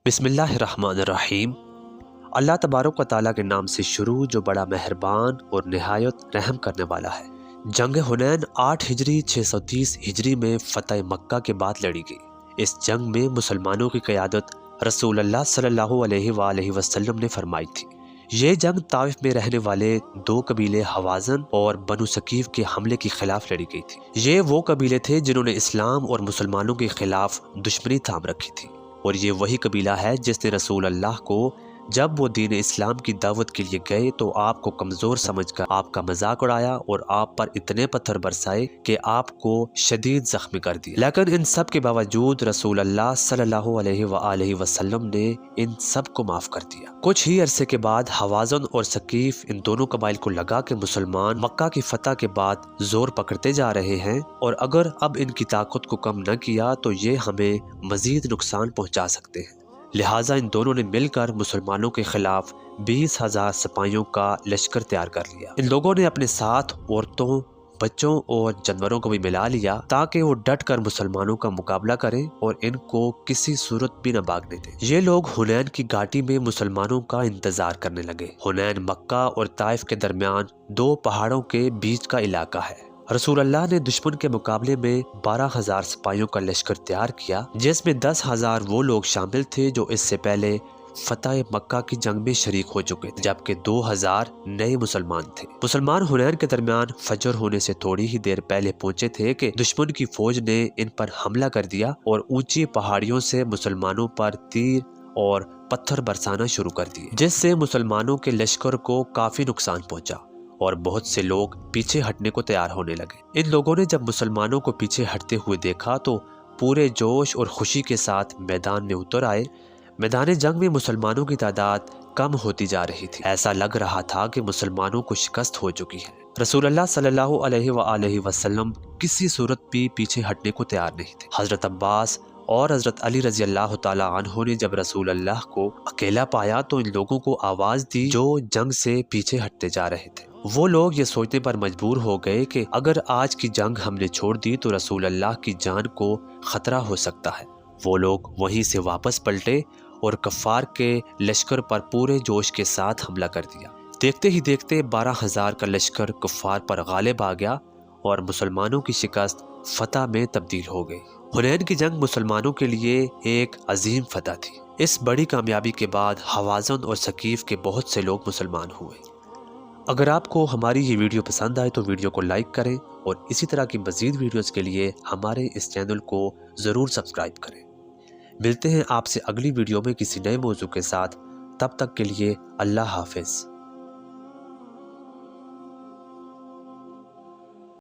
بسم اللہ الرحمن الرحیم۔ اللہ تبارک و تعالیٰ کے نام سے شروع جو بڑا مہربان اور نہایت رحم کرنے والا ہے۔ جنگ حنین 8 ہجری 630 ہجری میں فتح مکہ کے بعد لڑی گئی۔ اس جنگ میں مسلمانوں کی قیادت رسول اللہ صلی اللہ علیہ وآلہ وسلم نے فرمائی تھی۔ یہ جنگ طائف میں رہنے والے 2 قبیلے حوازن اور بنو ثقیف کے حملے کے خلاف لڑی گئی تھی۔ یہ وہ قبیلے تھے جنہوں نے اسلام اور مسلمانوں کے خلاف دشمنی تھام رکھی تھی، اور یہ وہی قبیلہ ہے جس نے رسول اللہ کو جب وہ دین اسلام کی دعوت کے لیے گئے تو آپ کو کمزور سمجھ کر آپ کا مذاق اڑایا اور آپ پر اتنے پتھر برسائے کہ آپ کو شدید زخمی کر دیا۔ لیکن ان سب کے باوجود رسول اللہ صلی اللہ علیہ وآلہ وسلم نے ان سب کو معاف کر دیا۔ کچھ ہی عرصے کے بعد حوازن اور ثقیف ان دونوں قبائل کو لگا کہ مسلمان مکہ کی فتح کے بعد زور پکڑتے جا رہے ہیں، اور اگر اب ان کی طاقت کو کم نہ کیا تو یہ ہمیں مزید نقصان پہنچا سکتے ہیں۔ لہٰذا ان دونوں نے مل کر مسلمانوں کے خلاف 20,000 سپاہیوں کا لشکر تیار کر لیا۔ ان لوگوں نے اپنے ساتھ عورتوں، بچوں اور جانوروں کو بھی ملا لیا تاکہ وہ ڈٹ کر مسلمانوں کا مقابلہ کریں اور ان کو کسی صورت بھی نہ بھاگنے دیں۔ یہ لوگ حنین کی گھاٹی میں مسلمانوں کا انتظار کرنے لگے۔ حنین مکہ اور طائف کے درمیان 2 پہاڑوں کے بیچ کا علاقہ ہے۔ رسول اللہ نے دشمن کے مقابلے میں 12,000 سپاہیوں کا لشکر تیار کیا، جس میں 10,000 وہ لوگ شامل تھے جو اس سے پہلے فتح مکہ کی جنگ میں شریک ہو چکے تھے، جبکہ 2,000 نئے مسلمان تھے۔ مسلمان حنین کے درمیان فجر ہونے سے تھوڑی ہی دیر پہلے پہنچے تھے کہ دشمن کی فوج نے ان پر حملہ کر دیا اور اونچی پہاڑیوں سے مسلمانوں پر تیر اور پتھر برسانا شروع کر دیے، جس سے مسلمانوں کے لشکر کو کافی نقصان پہنچا اور بہت سے لوگ پیچھے ہٹنے کو تیار ہونے لگے۔ ان لوگوں نے جب مسلمانوں کو پیچھے ہٹتے ہوئے دیکھا تو پورے جوش اور خوشی کے ساتھ میدان میں اتر آئے۔ میدان جنگ میں مسلمانوں کی تعداد کم ہوتی جا رہی تھی۔ ایسا لگ رہا تھا کہ مسلمانوں کو شکست ہو چکی ہے۔ رسول اللہ صلی اللہ علیہ وآلہ وسلم کسی صورت بھی پیچھے ہٹنے کو تیار نہیں تھے۔ حضرت عباس اور حضرت علی رضی اللہ تعالیٰ عنہ نے جب رسول اللہ کو اکیلا پایا تو ان لوگوں کو آواز دی جو جنگ سے پیچھے ہٹتے جا رہے تھے۔ وہ لوگ یہ سوچنے پر مجبور ہو گئے کہ اگر آج کی جنگ ہم نے چھوڑ دی تو رسول اللہ کی جان کو خطرہ ہو سکتا ہے۔ وہ لوگ وہیں سے واپس پلٹے اور کفار کے لشکر پر پورے جوش کے ساتھ حملہ کر دیا۔ دیکھتے ہی دیکھتے 12,000 کا لشکر کفار پر غالب آ گیا اور مسلمانوں کی شکست فتح میں تبدیل ہو گئی۔ حنین کی جنگ مسلمانوں کے لیے ایک عظیم فتح تھی۔ اس بڑی کامیابی کے بعد حوازن اور ثقیف کے بہت سے لوگ مسلمان ہوئے۔ اگر آپ کو ہماری یہ ویڈیو پسند آئے تو ویڈیو کو لائک کریں اور اسی طرح کی مزید ویڈیوز کے لیے ہمارے اس چینل کو ضرور سبسکرائب کریں۔ ملتے ہیں آپ سے اگلی ویڈیو میں کسی نئے موضوع کے ساتھ، تب تک کے لیے اللہ حافظ۔